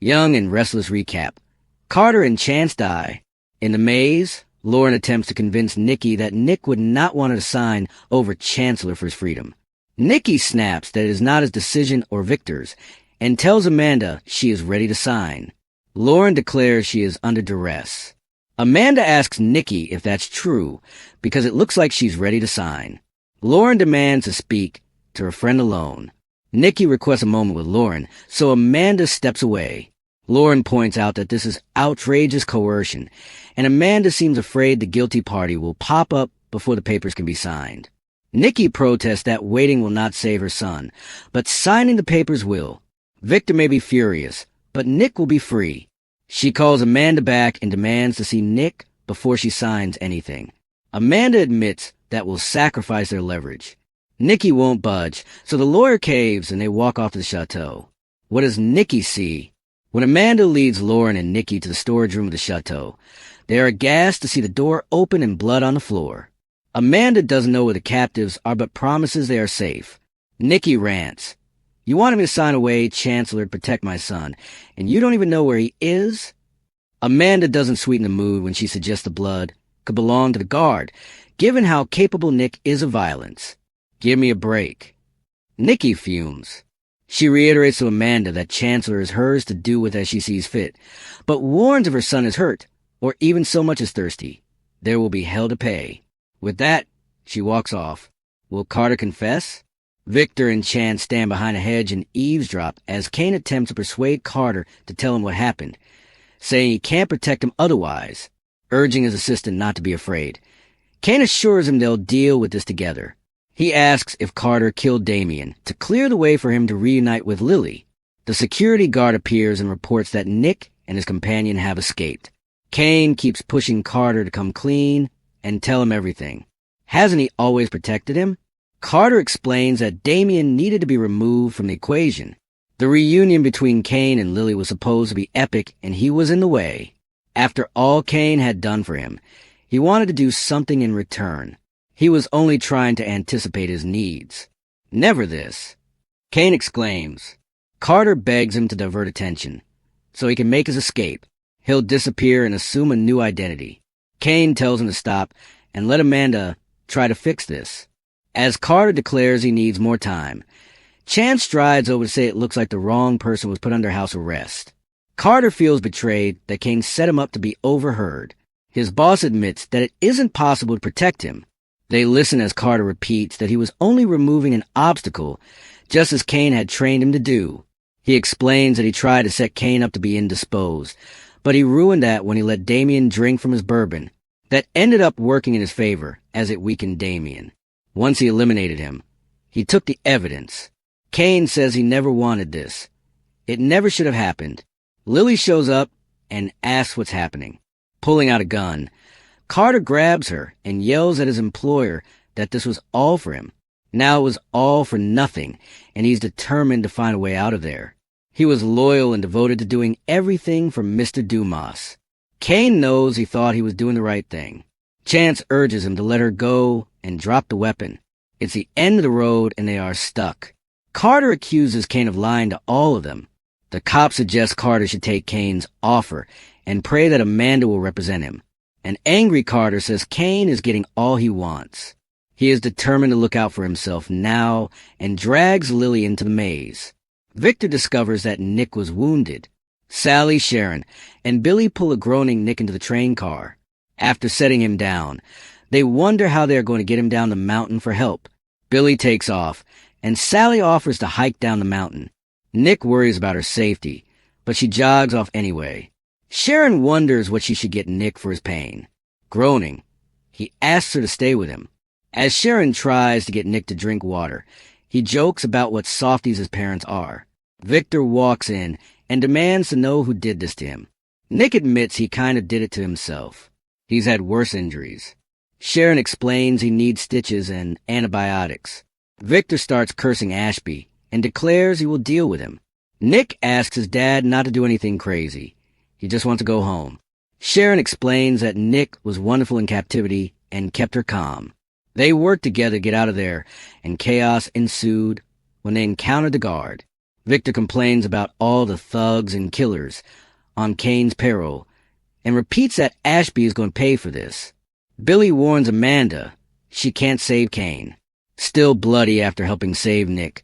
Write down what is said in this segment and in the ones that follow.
Young and Restless recap. Carter and Chance die. In the maze, Lauren attempts to convince Nikki that Nick would not want her to sign over Chancellor for his freedom. Nikki snaps that it is not his decision or Victor's, and tells Amanda she is ready to sign. Lauren declares she is under duress. Amanda asks Nikki if that's true, because it looks like she's ready to sign. Lauren demands to speak to her friend alone. Nikki requests a moment with Lauren, so Amanda steps away. Lauren points out that this is outrageous coercion, and Amanda seems afraid the guilty party will pop up before the papers can be signed. Nikki protests that waiting will not save her son, but signing the papers will. Victor may be furious, but Nick will be free. She calls Amanda back and demands to see Nick before she signs anything. Amanda admits that will sacrifice their leverage. Nikki won't budge, so the lawyer caves and they walk off to the chateau. What does Nikki see? When Amanda leads Lauren and Nikki to the storage room of the chateau, they are aghast to see the door open and blood on the floor. Amanda doesn't know where the captives are but promises they are safe. Nikki rants. You wanted me to sign away Chancellor to protect my son, and you don't even know where he is? Amanda doesn't sweeten the mood when she suggests the blood could belong to the guard, given how capable Nick is of violence. Give me a break. Nikki fumes. She reiterates to Amanda that Chancellor is hers to do with as she sees fit, but warns if her son is hurt, or even so much as thirsty, there will be hell to pay. With that, she walks off. Will Carter confess? Victor and Chance stand behind a hedge and eavesdrop as Kane attempts to persuade Carter to tell him what happened, saying he can't protect him otherwise, urging his assistant not to be afraid. Kane assures him they'll deal with this together. He asks if Carter killed Damien to clear the way for him to reunite with Lily. The security guard appears and reports that Nick and his companion have escaped. Kane keeps pushing Carter to come clean and tell him everything. Hasn't he always protected him? Carter explains that Damien needed to be removed from the equation. The reunion between Kane and Lily was supposed to be epic, and he was in the way. After all Kane had done for him, he wanted to do something in return. He was only trying to anticipate his needs. Never this. Kane exclaims. Carter begs him to divert attention, so he can make his escape. He'll disappear and assume a new identity. Kane tells him to stop and let Amanda try to fix this. As Carter declares he needs more time, Chance strides over to say it looks like the wrong person was put under house arrest. Carter feels betrayed that Kane set him up to be overheard. His boss admits that it isn't possible to protect him. They listen as Carter repeats that he was only removing an obstacle, just as Kane had trained him to do. He explains that he tried to set Kane up to be indisposed, but he ruined that when he let Damien drink from his bourbon. That ended up working in his favor, as it weakened Damien. Once he eliminated him, he took the evidence. Kane says he never wanted this. It never should have happened. Lily shows up and asks what's happening. Pulling out a gun, Carter grabs her and yells at his employer that this was all for him. Now it was all for nothing, and he's determined to find a way out of there. He was loyal and devoted to doing everything for Mr. Dumas. Kane knows he thought he was doing the right thing. Chance urges him to let her go and drop the weapon. It's the end of the road and they are stuck. Carter accuses Kane of lying to all of them. The cop suggests Carter should take Kane's offer and pray that Amanda will represent him. An angry Carter says Kane is getting all he wants. He is determined to look out for himself now and drags Lily into the maze. Victor discovers that Nick was wounded. Sally, Sharon, and Billy pull a groaning Nick into the train car. After setting him down, they wonder how they are going to get him down the mountain for help. Billy takes off, and Sally offers to hike down the mountain. Nick worries about her safety, but she jogs off anyway. Sharon wonders what she should get Nick for his pain. Groaning, he asks her to stay with him. As Sharon tries to get Nick to drink water, he jokes about what softies his parents are. Victor walks in and demands to know who did this to him. Nick admits he kind of did it to himself. He's had worse injuries. Sharon explains he needs stitches and antibiotics. Victor starts cursing Ashby and declares he will deal with him. Nick asks his dad not to do anything crazy. He just wants to go home. Sharon explains that Nick was wonderful in captivity and kept her calm. They worked together to get out of there, and chaos ensued when they encountered the guard. Victor complains about all the thugs and killers on Kane's payroll and repeats that Ashby is going to pay for this. Billy warns Amanda she can't save Kane, still bloody after helping save Nick.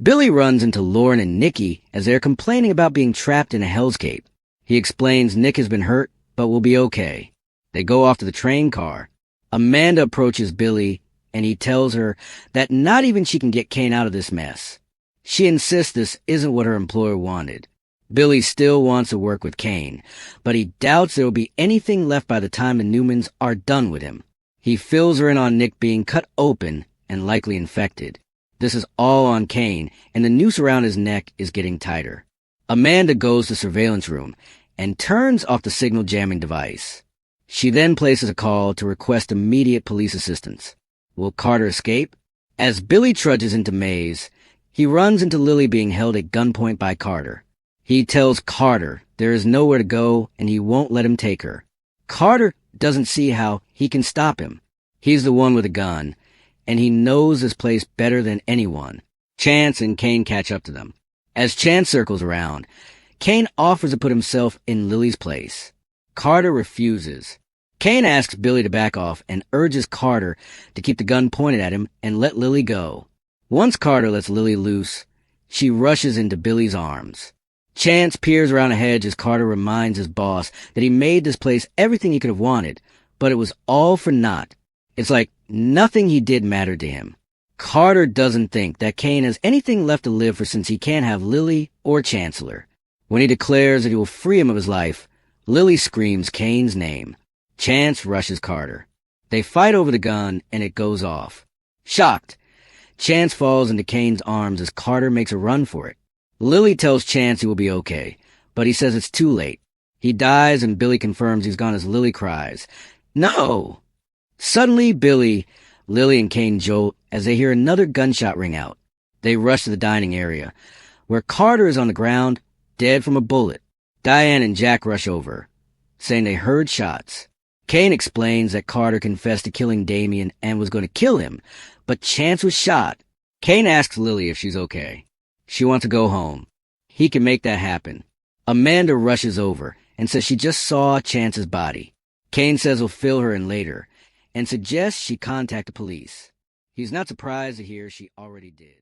Billy runs into Lauren and Nikki as they're complaining about being trapped in a hellscape. He explains Nick has been hurt, but will be okay. They go off to the train car. Amanda approaches Billy, and he tells her that not even she can get Kane out of this mess. She insists this isn't what her employer wanted. Billy still wants to work with Kane, but he doubts there will be anything left by the time the Newmans are done with him. He fills her in on Nick being cut open and likely infected. This is all on Kane, and the noose around his neck is getting tighter. Amanda goes to the surveillance room and turns off the signal jamming device. She then places a call to request immediate police assistance. Will Carter escape? As Billy trudges into Maze, he runs into Lily being held at gunpoint by Carter. He tells Carter there is nowhere to go and he won't let him take her. Carter doesn't see how he can stop him. He's the one with a gun, and he knows this place better than anyone. Chance and Kane catch up to them. As Chance circles around, Kane offers to put himself in Lily's place. Carter refuses. Kane asks Billy to back off and urges Carter to keep the gun pointed at him and let Lily go. Once Carter lets Lily loose, she rushes into Billy's arms. Chance peers around a hedge as Carter reminds his boss that he made this place everything he could have wanted, but it was all for naught. It's like nothing he did mattered to him. Carter doesn't think that Kane has anything left to live for since he can't have Lily or Chancellor. When he declares that he will free him of his life, Lily screams Kane's name. Chance rushes Carter. They fight over the gun, and it goes off. Shocked, Chance falls into Kane's arms as Carter makes a run for it. Lily tells Chance he will be okay, but he says it's too late. He dies, and Billy confirms he's gone as Lily cries, "No!" Suddenly, Billy, Lily, and Kane jolt as they hear another gunshot ring out. They rush to the dining area, where Carter is on the ground, dead from a bullet. Diane and Jack rush over, saying they heard shots. Kane explains that Carter confessed to killing Damien and was going to kill him, but Chance was shot. Kane asks Lily if she's okay. She wants to go home. He can make that happen. Amanda rushes over and says she just saw Chance's body. Kane says he'll fill her in later and suggests she contact the police. He's not surprised to hear she already did.